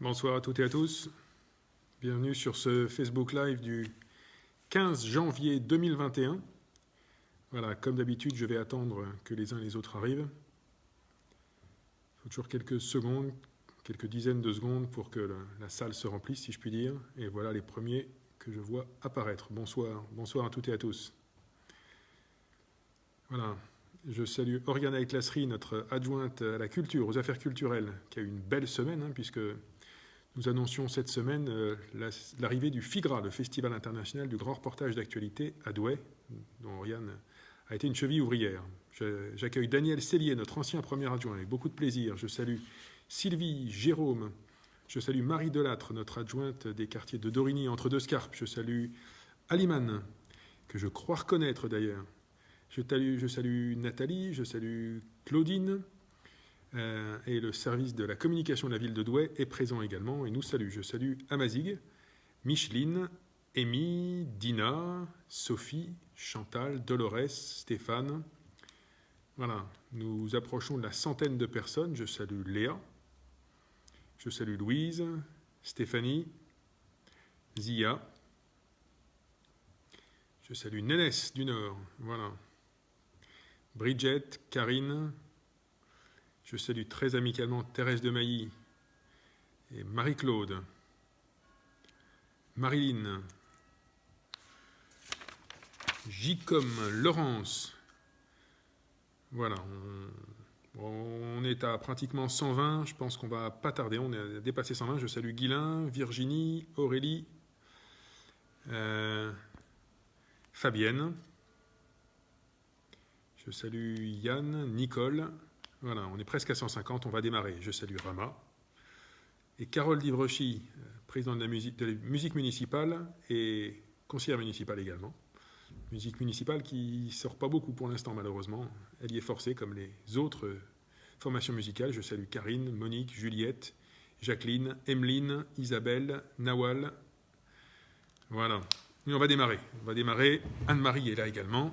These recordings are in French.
Bonsoir à toutes et à tous. Bienvenue sur ce Facebook Live du 15 janvier 2021. Voilà, comme d'habitude, je vais attendre que les uns et les autres arrivent. Il faut toujours quelques secondes, quelques dizaines de secondes pour que la salle se remplisse, si je puis dire. Et voilà les premiers que je vois apparaître. Bonsoir, bonsoir à toutes et à tous. Voilà, je salue Oriana Eklasri, notre adjointe à la culture, aux affaires culturelles, qui a eu une belle semaine, puisque nous annoncions cette semaine l'arrivée du FIGRA, le Festival international du grand reportage d'actualité à Douai, dont Oriane a été une cheville ouvrière. J'accueille Daniel Cellier, notre ancien premier adjoint, avec beaucoup de plaisir. Je salue Sylvie Jérôme. Je salue Marie Delattre, notre adjointe des quartiers de Dorigny, Entre-deux-Scarpes. Je salue Alimane, que je crois reconnaître d'ailleurs. Je salue Nathalie, je salue Claudine. Et le service de la communication de la ville de Douai est présent également et nous salue. Je salue Amazigh, Micheline, Amy, Dina, Sophie, Chantal, Dolores, Stéphane. Voilà, nous approchons de la centaine de personnes. Je salue Léa, je salue Louise, Stéphanie, Zia. Je salue Nénès du Nord, voilà. Bridget, Karine. Je salue très amicalement Thérèse de Mailly et Marie-Claude, Marilyn, J comme Laurence. Voilà, on est à pratiquement 120, je pense qu'on va pas tarder, on a dépassé 120. Je salue Guylain, Virginie, Aurélie, Fabienne. Je salue Yann, Nicole. Voilà, on est presque à 150, on va démarrer. Je salue Rama. Et Carole Divrechy, présidente de la musique municipale et conseillère municipale également. Musique municipale qui ne sort pas beaucoup pour l'instant, malheureusement. Elle y est forcée, comme les autres formations musicales. Je salue Karine, Monique, Juliette, Jacqueline, Emeline, Isabelle, Nawal. Voilà. Et on va démarrer. Anne-Marie est là également.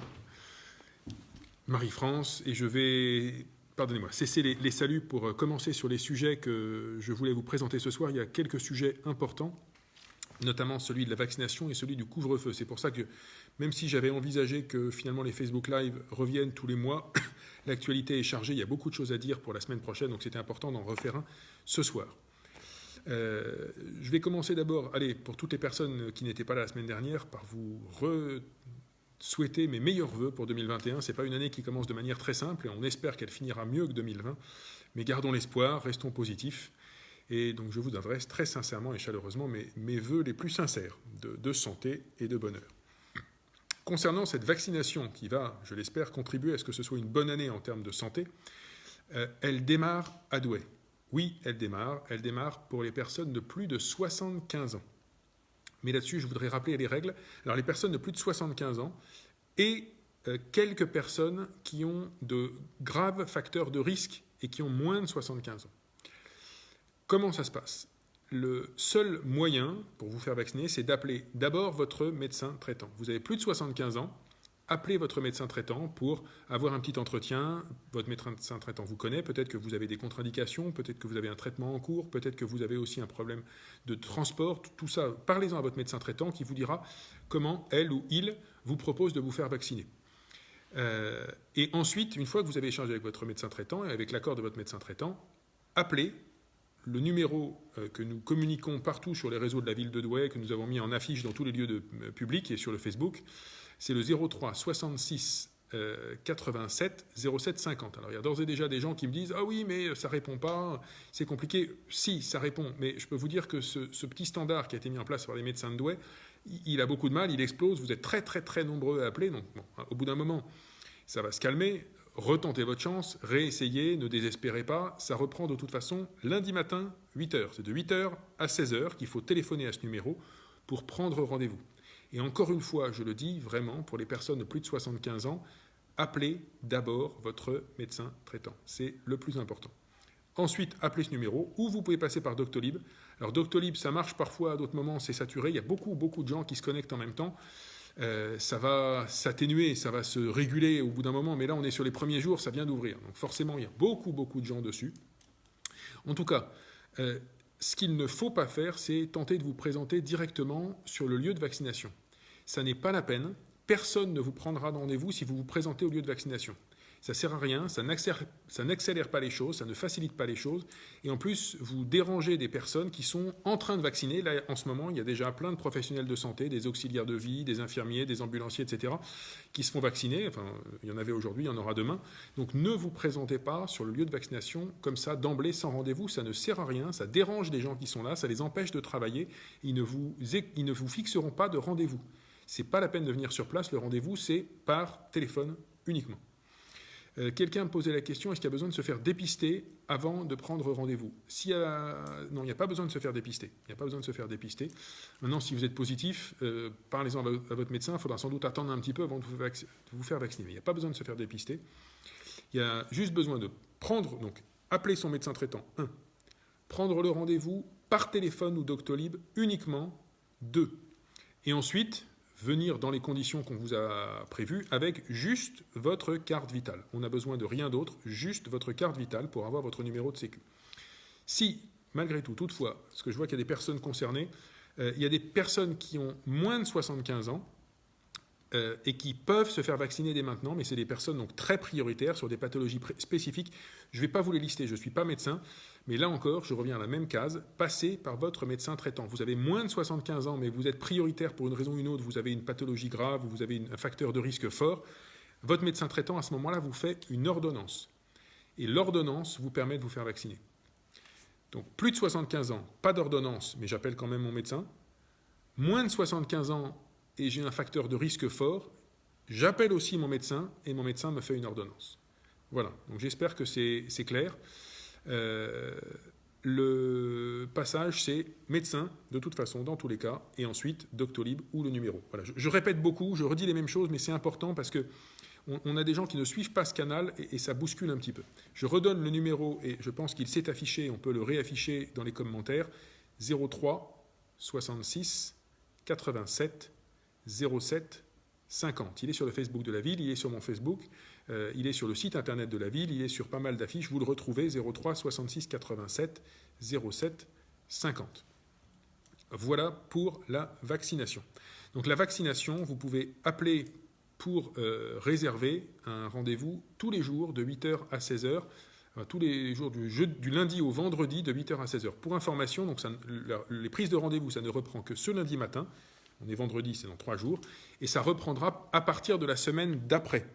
Marie-France. Et je vais... Pardonnez-moi, cessez les saluts pour commencer sur les sujets que je voulais vous présenter ce soir. Il y a quelques sujets importants, notamment celui de la vaccination et celui du couvre-feu. C'est pour ça que, même si j'avais envisagé que finalement les Facebook Live reviennent tous les mois, l'actualité est chargée, il y a beaucoup de choses à dire pour la semaine prochaine, donc c'était important d'en refaire un ce soir. Je vais commencer d'abord, pour toutes les personnes qui n'étaient pas là la semaine dernière, par vous souhaiter mes meilleurs vœux pour 2021. Ce n'est pas une année qui commence de manière très simple et on espère qu'elle finira mieux que 2020. Mais gardons l'espoir, restons positifs. Et donc je vous adresse très sincèrement et chaleureusement mes vœux les plus sincères de santé et de bonheur. Concernant cette vaccination qui va, je l'espère, contribuer à ce que ce soit une bonne année en termes de santé, elle démarre à Douai. Oui, elle démarre. Elle démarre pour les personnes de plus de 75 ans. Mais là-dessus, je voudrais rappeler les règles. Alors, les personnes de plus de 75 ans et quelques personnes qui ont de graves facteurs de risque et qui ont moins de 75 ans. Comment ça se passe ? Le seul moyen pour vous faire vacciner, c'est d'appeler d'abord votre médecin traitant. Vous avez plus de 75 ans, appelez votre médecin traitant pour avoir un petit entretien. Votre médecin traitant vous connaît, peut-être que vous avez des contre-indications, peut-être que vous avez un traitement en cours, peut-être que vous avez aussi un problème de transport. Tout ça, parlez-en à votre médecin traitant qui vous dira comment elle ou il vous propose de vous faire vacciner. Et ensuite, une fois que vous avez échangé avec votre médecin traitant et avec l'accord de votre médecin traitant, appelez le numéro que nous communiquons partout sur les réseaux de la ville de Douai, que nous avons mis en affiche dans tous les lieux publics et sur le Facebook. C'est le 03 66 87 07 50. Alors il y a d'ores et déjà des gens qui me disent « Ah oui, mais ça ne répond pas, c'est compliqué ». Si, ça répond, mais je peux vous dire que ce petit standard qui a été mis en place par les médecins de Douai, il a beaucoup de mal, il explose, vous êtes très très très nombreux à appeler, donc bon, au bout d'un moment, ça va se calmer. Retentez votre chance, réessayez, ne désespérez pas. Ça reprend de toute façon lundi matin, 8h. C'est de 8h à 16h qu'il faut téléphoner à ce numéro pour prendre rendez-vous. Et encore une fois, je le dis vraiment, pour les personnes de plus de 75 ans, appelez d'abord votre médecin traitant. C'est le plus important. Ensuite, appelez ce numéro, ou vous pouvez passer par Doctolib. Alors Doctolib, ça marche parfois, à d'autres moments, c'est saturé. Il y a beaucoup de gens qui se connectent en même temps. Ça va s'atténuer, ça va se réguler au bout d'un moment, mais là on est sur les premiers jours, ça vient d'ouvrir. Donc forcément, il y a beaucoup de gens dessus. En tout cas, ce qu'il ne faut pas faire, c'est tenter de vous présenter directement sur le lieu de vaccination. Ça n'est pas la peine. Personne ne vous prendra de rendez-vous si vous vous présentez au lieu de vaccination. Ça ne sert à rien, ça n'accélère pas les choses, ça ne facilite pas les choses. Et en plus, vous dérangez des personnes qui sont en train de vacciner. Là, en ce moment, il y a déjà plein de professionnels de santé, des auxiliaires de vie, des infirmiers, des ambulanciers, etc., qui se font vacciner. Enfin, il y en avait aujourd'hui, il y en aura demain. Donc ne vous présentez pas sur le lieu de vaccination comme ça, d'emblée, sans rendez-vous. Ça ne sert à rien, ça dérange des gens qui sont là, ça les empêche de travailler. Ils ne vous fixeront pas de rendez-vous. Ce n'est pas la peine de venir sur place. Le rendez-vous, c'est par téléphone uniquement. Quelqu'un me posait la question, est-ce qu'il y a besoin de se faire dépister avant de prendre rendez-vous ? Non, il n'y a pas besoin de se faire dépister. Il n'y a pas besoin de se faire dépister. Maintenant, si vous êtes positif, parlez-en à votre médecin. Il faudra sans doute attendre un petit peu avant de vous faire vacciner. Mais il n'y a pas besoin de se faire dépister. Il y a juste besoin de appeler son médecin traitant. 1. Prendre le rendez-vous par téléphone ou Doctolib uniquement. 2. Et ensuite, venir dans les conditions qu'on vous a prévues avec juste votre carte vitale. On n'a besoin de rien d'autre, juste votre carte vitale pour avoir votre numéro de sécu. Si, malgré tout, toutefois, parce que je vois qu'il y a des personnes concernées, il y a des personnes qui ont moins de 75 ans et qui peuvent se faire vacciner dès maintenant, mais c'est des personnes donc très prioritaires sur des pathologies spécifiques. Je ne vais pas vous les lister, je ne suis pas médecin, mais là encore, je reviens à la même case, passez par votre médecin traitant. Vous avez moins de 75 ans, mais vous êtes prioritaire pour une raison ou une autre, vous avez une pathologie grave, vous avez un facteur de risque fort, votre médecin traitant, à ce moment-là, vous fait une ordonnance. Et l'ordonnance vous permet de vous faire vacciner. Donc, plus de 75 ans, pas d'ordonnance, mais j'appelle quand même mon médecin. Moins de 75 ans, et j'ai un facteur de risque fort, j'appelle aussi mon médecin et mon médecin me fait une ordonnance. Voilà, donc j'espère que c'est clair. Le passage, c'est médecin, de toute façon, dans tous les cas, et ensuite Doctolib ou le numéro. Voilà, je répète beaucoup, je redis les mêmes choses, mais c'est important parce que on a des gens qui ne suivent pas ce canal et ça bouscule un petit peu. Je redonne le numéro et je pense qu'il s'est affiché, on peut le réafficher dans les commentaires. 03 66 87 07 50. Il est sur le Facebook de la ville, il est sur mon Facebook, il est sur le site internet de la ville, il est sur pas mal d'affiches. Vous le retrouvez 03 66 87 07 50. Voilà pour la vaccination. Donc la vaccination, vous pouvez appeler pour réserver un rendez-vous tous les jours de 8h à 16h, tous les jours du lundi au vendredi de 8h à 16h. Pour information, donc les prises de rendez-vous, ça ne reprend que ce lundi matin. On est vendredi, c'est dans 3 jours. Et ça reprendra à partir de la semaine d'après.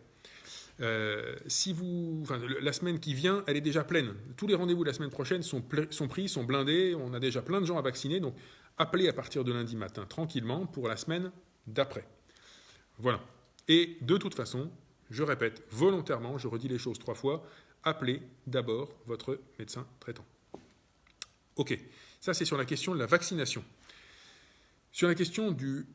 La semaine qui vient, elle est déjà pleine. Tous les rendez-vous de la semaine prochaine sont pris, sont blindés. On a déjà plein de gens à vacciner. Donc, appelez à partir de lundi matin, tranquillement, pour la semaine d'après. Voilà. Et de toute façon, je répète volontairement, je redis les choses 3 fois, appelez d'abord votre médecin traitant. OK. Ça, c'est sur la question de la vaccination. Sur la question du...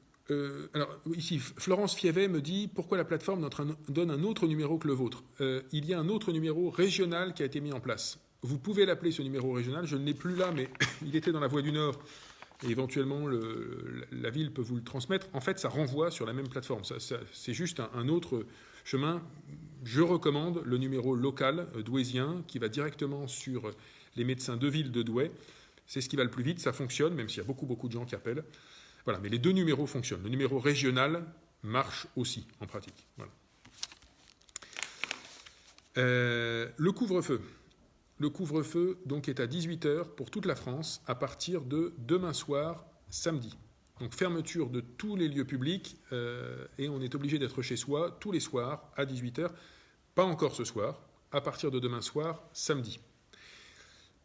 alors, ici, Florence Fievet me dit « Pourquoi la plateforme donne un autre numéro que le vôtre ?» Il y a un autre numéro régional qui a été mis en place. Vous pouvez l'appeler ce numéro régional. Je ne l'ai plus là, mais il était dans la Voie du Nord. Et éventuellement, la ville peut vous le transmettre. En fait, ça renvoie sur la même plateforme. C'est juste un autre chemin. Je recommande le numéro local douaisien qui va directement sur les médecins de ville de Douai. C'est ce qui va le plus vite. Ça fonctionne, même s'il y a beaucoup de gens qui appellent. Voilà, mais les 2 numéros fonctionnent. Le numéro régional marche aussi en pratique. Voilà. Le couvre-feu. Le couvre-feu donc, est à 18h pour toute la France à partir de demain soir, samedi. Donc fermeture de tous les lieux publics et on est obligé d'être chez soi tous les soirs à 18h. Pas encore ce soir, à partir de demain soir, samedi.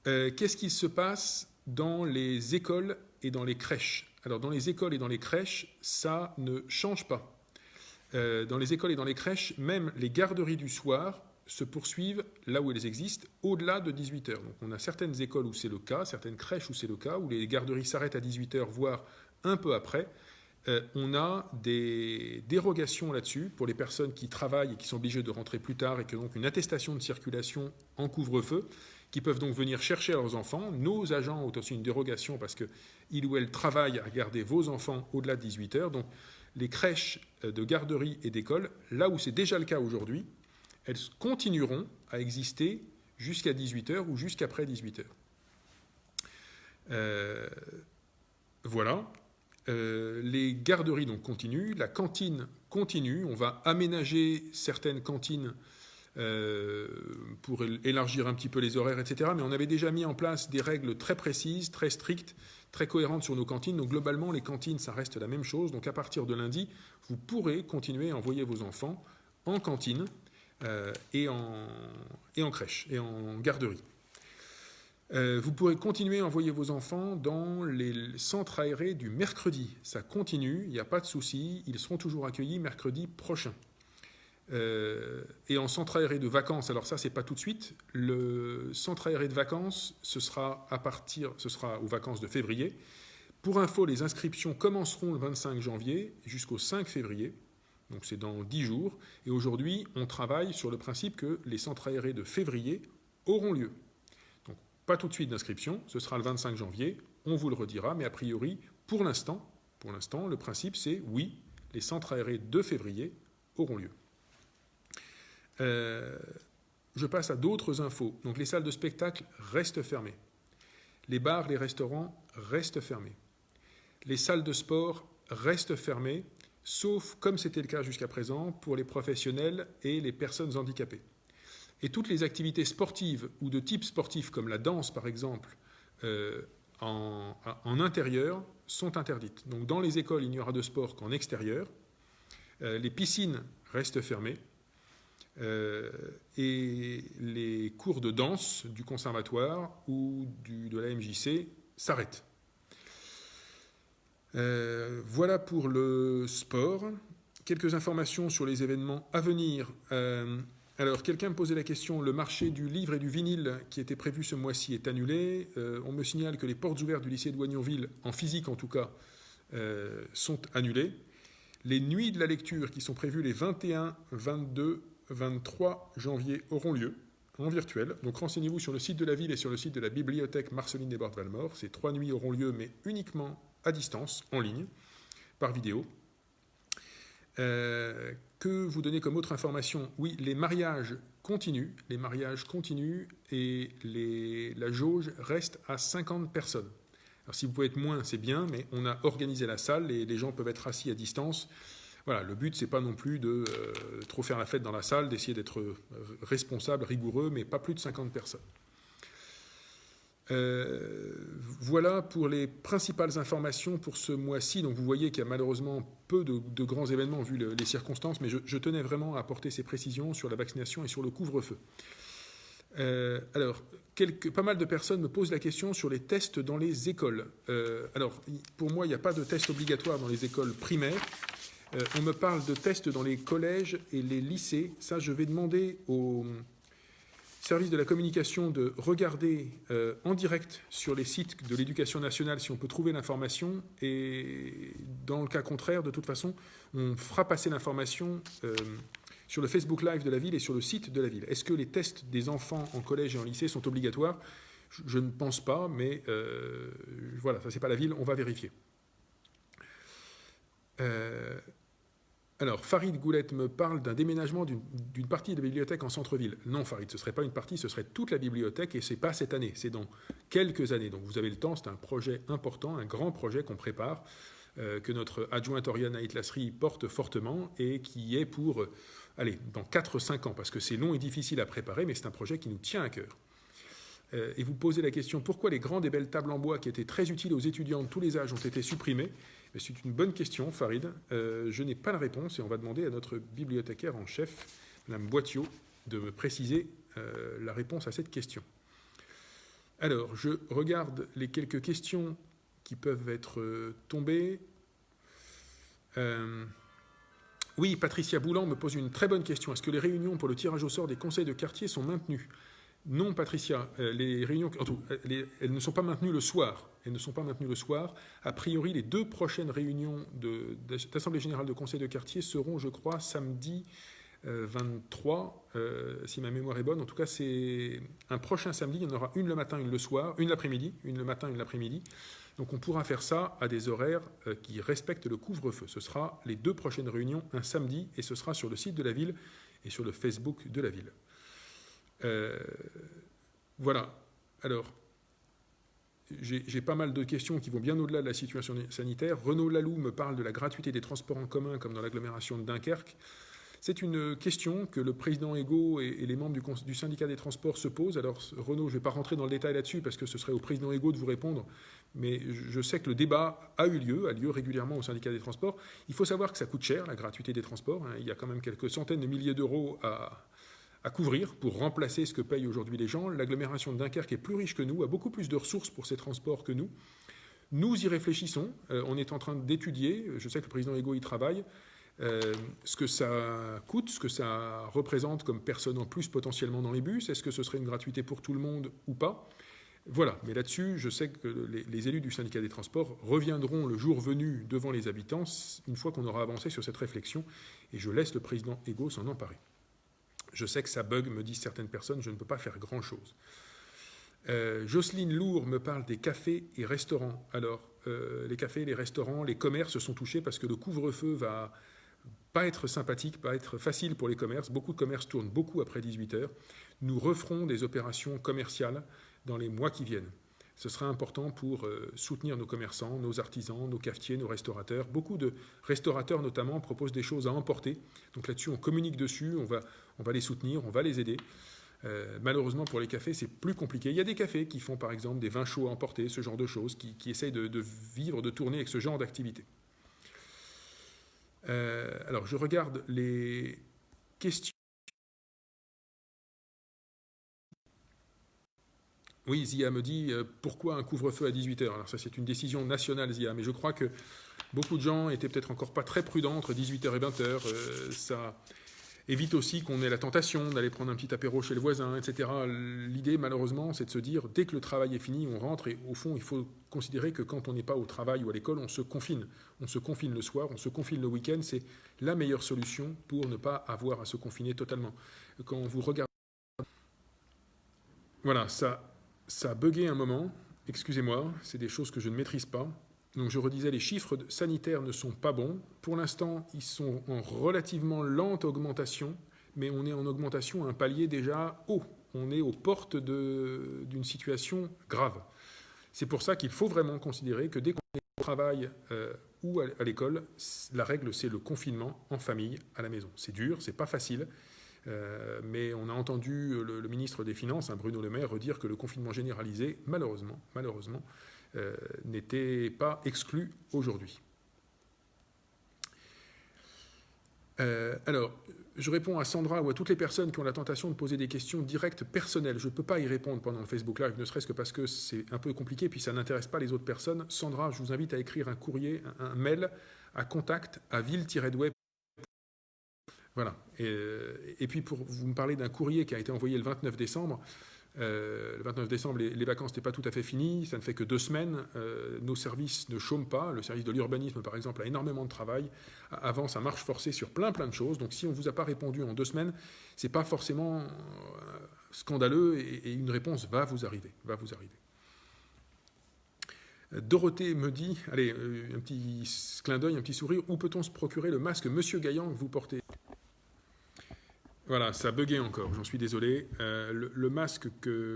Qu'est-ce qui se passe dans les écoles et dans les crèches ? Alors, dans les écoles et dans les crèches, ça ne change pas. Dans les écoles et dans les crèches, même les garderies du soir se poursuivent là où elles existent, au-delà de 18h. Donc, on a certaines écoles où c'est le cas, certaines crèches où c'est le cas, où les garderies s'arrêtent à 18h, voire un peu après. On a des dérogations là-dessus pour les personnes qui travaillent et qui sont obligées de rentrer plus tard et qui ont donc une attestation de circulation en couvre-feu, qui peuvent donc venir chercher leurs enfants. Nos agents ont aussi une dérogation parce qu'ils ou elles travaillent à garder vos enfants au-delà de 18h. Donc les crèches de garderie et d'école, là où c'est déjà le cas aujourd'hui, elles continueront à exister jusqu'à 18h ou jusqu'après 18h. Voilà. Les garderies donc continuent, la cantine continue. On va aménager certaines cantines pour élargir un petit peu les horaires, etc. Mais on avait déjà mis en place des règles très précises, très strictes, très cohérentes sur nos cantines. Donc globalement, les cantines, ça reste la même chose. Donc à partir de lundi, vous pourrez continuer à envoyer vos enfants en cantine et en crèche et en garderie. Vous pourrez continuer à envoyer vos enfants dans les centres aérés du mercredi. Ça continue, il n'y a pas de souci. Ils seront toujours accueillis mercredi prochain. Et en centre aéré de vacances, alors ça c'est pas tout de suite, le centre aéré de vacances ce sera aux vacances de février. Pour info, les inscriptions commenceront le 25 janvier jusqu'au 5 février, donc c'est dans 10 jours, et aujourd'hui on travaille sur le principe que les centres aérés de février auront lieu. Donc pas tout de suite d'inscription, ce sera le 25 janvier, on vous le redira, mais a priori, pour l'instant, le principe c'est oui, les centres aérés de février auront lieu. Je passe à d'autres infos. Donc les salles de spectacle restent fermées. Les bars, les restaurants restent fermés. Les salles de sport restent fermées, sauf, comme c'était le cas jusqu'à présent, pour les professionnels et les personnes handicapées. Et toutes les activités sportives ou de type sportif, comme la danse par exemple, en intérieur, sont interdites. Donc dans les écoles, il n'y aura de sport qu'en extérieur. Les piscines restent fermées. Et les cours de danse du conservatoire ou de la MJC s'arrêtent. Voilà pour le sport. Quelques informations sur les événements à venir. Alors, quelqu'un me posait la question, le marché du livre et du vinyle qui était prévu ce mois-ci est annulé. On me signale que les portes ouvertes du lycée de Oignonville, en physique en tout cas, sont annulées. Les nuits de la lecture qui sont prévues les 21, 22, 23 janvier auront lieu en virtuel. Donc renseignez-vous sur le site de la ville et sur le site de la bibliothèque Marceline Desbordes-Valmore. Ces 3 nuits auront lieu, mais uniquement à distance, en ligne, par vidéo. Que vous donnez comme autre information? Oui, les mariages continuent et la jauge reste à 50 personnes. Alors si vous pouvez être moins, c'est bien, mais on a organisé la salle et les gens peuvent être assis à distance. Voilà, le but, c'est pas non plus de trop faire la fête dans la salle, d'essayer d'être responsable, rigoureux, mais pas plus de 50 personnes. Voilà pour les principales informations pour ce mois-ci. Donc vous voyez qu'il y a malheureusement peu de grands événements vu les circonstances, mais je tenais vraiment à apporter ces précisions sur la vaccination et sur le couvre-feu. Alors, pas mal de personnes me posent la question sur les tests dans les écoles. Alors, pour moi, il n'y a pas de test obligatoire dans les écoles primaires. On me parle de tests dans les collèges et les lycées. Ça, je vais demander au service de la communication de regarder en direct sur les sites de l'Éducation nationale si on peut trouver l'information. Et dans le cas contraire, de toute façon, on fera passer l'information sur le Facebook Live de la ville et sur le site de la ville. Est-ce que les tests des enfants en collège et en lycée sont obligatoires? Je ne pense pas, mais voilà, ça c'est pas la ville, on va vérifier. Alors, Farid Goulette me parle d'un déménagement d'une partie de la bibliothèque en centre-ville. Non, Farid, ce ne serait pas une partie, ce serait toute la bibliothèque, et ce n'est pas cette année, c'est dans quelques années. Donc vous avez le temps, c'est un projet important, un grand projet qu'on prépare, que notre adjointe Oriane Aït-Lasri porte fortement, et qui est pour, dans 4-5 ans, parce que c'est long et difficile à préparer, mais c'est un projet qui nous tient à cœur. Et vous posez la question, pourquoi les grandes et belles tables en bois qui étaient très utiles aux étudiants de tous les âges ont été supprimées? C'est une bonne question, Farid. Je n'ai pas la réponse et on va demander à notre bibliothécaire en chef, Mme Boitiot, de me préciser la réponse à cette question. Alors, je regarde les quelques questions qui peuvent être tombées. Oui, Patricia Boulan me pose une très bonne question. Est-ce que les réunions pour le tirage au sort des conseils de quartier sont maintenues? Non, Patricia, les réunions, elles ne sont pas maintenues le soir. A priori, les 2 prochaines réunions d'Assemblée générale de conseil de quartier seront, je crois, samedi 23, si ma mémoire est bonne. En tout cas, c'est un prochain samedi. Il y en aura une le matin, une le soir, une l'après-midi, une le matin, une l'après-midi. Donc on pourra faire ça à des horaires qui respectent le couvre-feu. Ce sera les 2 prochaines réunions un samedi et ce sera sur le site de la ville et sur le Facebook de la ville. Voilà. Alors, j'ai pas mal de questions qui vont bien au-delà de la situation sanitaire. Renaud Laloux me parle de la gratuité des transports en commun comme dans l'agglomération de Dunkerque. C'est une question que le président Ego et les membres du syndicat des transports se posent. Alors Renaud, je ne vais pas rentrer dans le détail là-dessus parce que ce serait au président Ego de vous répondre, mais je sais que le débat a lieu régulièrement au syndicat des transports. Il faut savoir que ça coûte cher, la gratuité des transports. Il y a quand même quelques centaines de milliers d'euros à couvrir pour remplacer ce que payent aujourd'hui les gens. L'agglomération de Dunkerque est plus riche que nous, a beaucoup plus de ressources pour ses transports que nous. Nous y réfléchissons, on est en train d'étudier, je sais que le président Ego y travaille, ce que ça coûte, ce que ça représente comme personne en plus potentiellement dans les bus, est-ce que ce serait une gratuité pour tout le monde ou pas? Voilà, mais là-dessus, je sais que les élus du syndicat des transports reviendront le jour venu devant les habitants une fois qu'on aura avancé sur cette réflexion, et je laisse le président Ego s'en emparer. Je sais que ça bug, me disent certaines personnes, je ne peux pas faire grand-chose. Jocelyne Lourd me parle des cafés et restaurants. Alors, les cafés, les restaurants, les commerces sont touchés parce que le couvre-feu va pas être sympathique, pas être facile pour les commerces. Beaucoup de commerces tournent beaucoup après 18h. Nous referons des opérations commerciales dans les mois qui viennent. Ce sera important pour soutenir nos commerçants, nos artisans, nos cafetiers, nos restaurateurs. Beaucoup de restaurateurs notamment proposent des choses à emporter. Donc là-dessus, on communique dessus, on va les soutenir, on va les aider. Malheureusement pour les cafés, c'est plus compliqué. Il y a des cafés qui font par exemple des vins chauds à emporter, ce genre de choses, qui essayent de vivre, de tourner avec ce genre d'activité. Alors je regarde les questions. Oui, Zia me dit pourquoi un couvre-feu à 18h. Alors ça c'est une décision nationale, Zia, mais je crois que beaucoup de gens étaient peut-être encore pas très prudents entre 18h et 20h. Ça évite aussi qu'on ait la tentation d'aller prendre un petit apéro chez le voisin, etc. L'idée, malheureusement, c'est de se dire, dès que le travail est fini, on rentre, et au fond, il faut considérer que quand on n'est pas au travail ou à l'école, on se confine. On se confine le soir, on se confine le week-end, c'est la meilleure solution pour ne pas avoir à se confiner totalement. Quand vous regardez... Voilà, ça a bugué un moment, excusez-moi, c'est des choses que je ne maîtrise pas. Donc je redisais, les chiffres sanitaires ne sont pas bons. Pour l'instant, ils sont en relativement lente augmentation, mais on est en augmentation à un palier déjà haut. On est aux portes d'une situation grave. C'est pour ça qu'il faut vraiment considérer que dès qu'on est au travail ou à l'école, la règle c'est le confinement en famille à la maison. C'est dur, c'est pas facile, mais on a entendu le ministre des Finances, Bruno Le Maire, redire que le confinement généralisé, malheureusement, n'était pas exclu aujourd'hui. Alors, je réponds à Sandra ou à toutes les personnes qui ont la tentation de poser des questions directes personnelles. Je ne peux pas y répondre pendant le Facebook Live, ne serait-ce que parce que c'est un peu compliqué, puis ça n'intéresse pas les autres personnes. Sandra, je vous invite à écrire un courrier, un mail à contact@ville-web. Voilà. Et puis, pour vous me parler d'un courrier qui a été envoyé le 29 décembre, le 29 décembre, les vacances n'étaient pas tout à fait finies, ça ne fait que 2 semaines, nos services ne chôment pas, le service de l'urbanisme par exemple a énormément de travail, avance à marche forcée sur plein de choses, donc si on ne vous a pas répondu en 2 semaines, ce n'est pas forcément scandaleux et une réponse va vous arriver. Dorothée me dit, allez, un petit clin d'œil, un petit sourire, où peut-on se procurer le masque Monsieur Gaillan que vous portez ? Voilà, ça a bugué encore, j'en suis désolé. Le masque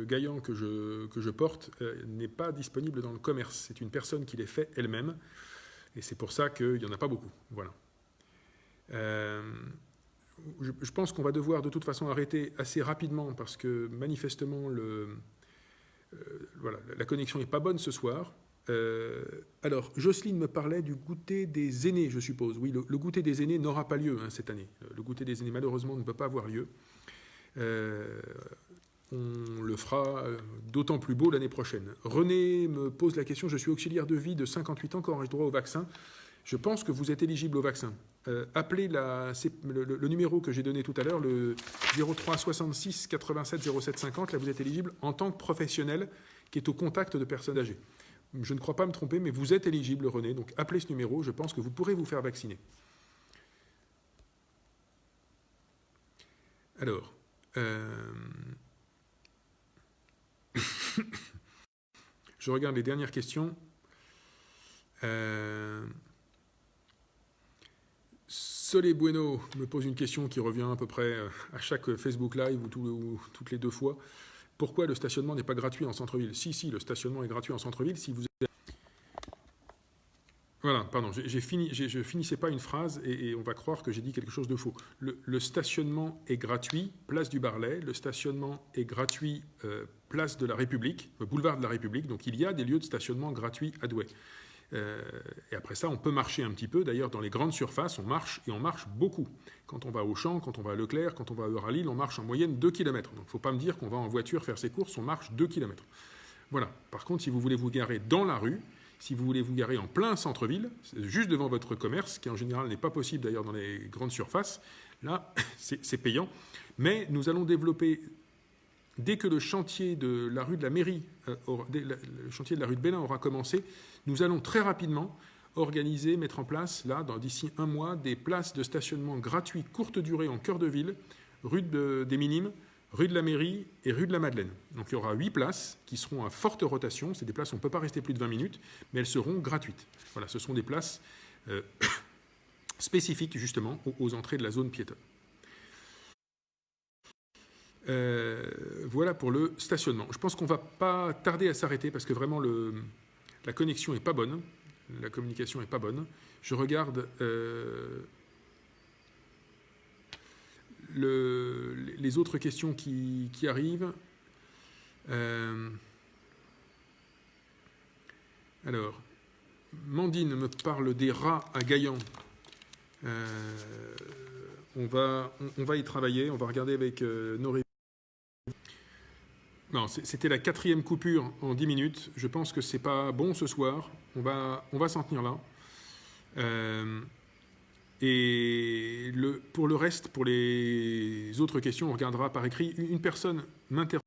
Gaillan que je porte n'est pas disponible dans le commerce. C'est une personne qui les fait elle-même. Et c'est pour ça qu'il n'y en a pas beaucoup. Voilà. Je pense qu'on va devoir de toute façon arrêter assez rapidement parce que manifestement la connexion n'est pas bonne ce soir. Alors, Jocelyne me parlait du goûter des aînés, je suppose. Oui, le goûter des aînés n'aura pas lieu cette année. Le goûter des aînés, malheureusement, ne peut pas avoir lieu. On le fera d'autant plus beau l'année prochaine. René me pose la question, je suis auxiliaire de vie de 58 ans, quand aurais-je droit au vaccin ? Je pense que vous êtes éligible au vaccin. Appelez le numéro que j'ai donné tout à l'heure, le 03 66 87 07 50. Là, vous êtes éligible en tant que professionnel qui est au contact de personnes âgées. Je ne crois pas me tromper, mais vous êtes éligible, René. Donc, appelez ce numéro. Je pense que vous pourrez vous faire vacciner. Alors, je regarde les dernières questions. Solé Bueno me pose une question qui revient à peu près à chaque Facebook Live ou toutes les 2 fois. Pourquoi le stationnement n'est pas gratuit en centre-ville? Si, le stationnement est gratuit en centre-ville si vous... Voilà, pardon, je finissais pas une phrase et on va croire que j'ai dit quelque chose de faux. Le stationnement est gratuit, place du Barlet. Le stationnement est gratuit, place de la République, boulevard de la République. Donc il y a des lieux de stationnement gratuits à Douai. Et après ça, on peut marcher un petit peu. D'ailleurs, dans les grandes surfaces, on marche et on marche beaucoup. Quand on va au Auchan, quand on va à Leclerc, quand on va à Euralil, on marche en moyenne 2 km. Donc il ne faut pas me dire qu'on va en voiture faire ses courses, on marche 2 km. Voilà. Par contre, si vous voulez vous garer dans la rue, si vous voulez vous garer en plein centre-ville, juste devant votre commerce, qui en général n'est pas possible d'ailleurs dans les grandes surfaces, là, c'est payant. Mais nous allons développer, dès que le chantier de la rue de la mairie, le chantier de la rue de Bélin aura commencé, nous allons très rapidement organiser, mettre en place, là, d'ici un mois, des places de stationnement gratuits courte durée en cœur de ville, rue des Minimes, rue de la Mairie et rue de la Madeleine. Donc il y aura 8 places qui seront à forte rotation. C'est des places où on ne peut pas rester plus de 20 minutes, mais elles seront gratuites. Voilà, ce sont des places spécifiques justement aux entrées de la zone piétonne. Voilà pour le stationnement. Je pense qu'on ne va pas tarder à s'arrêter parce que vraiment la connexion n'est pas bonne. La communication n'est pas bonne. Je regarde... les autres questions qui arrivent. Alors, Mandine me parle des rats à Gaillan. On va y travailler, on va regarder avec nos révisions. Non, c'était la 4e coupure en 10 minutes. Je pense que c'est pas bon ce soir. On va s'en tenir là. Et pour le reste, pour les autres questions, on regardera par écrit. Une personne m'interroge.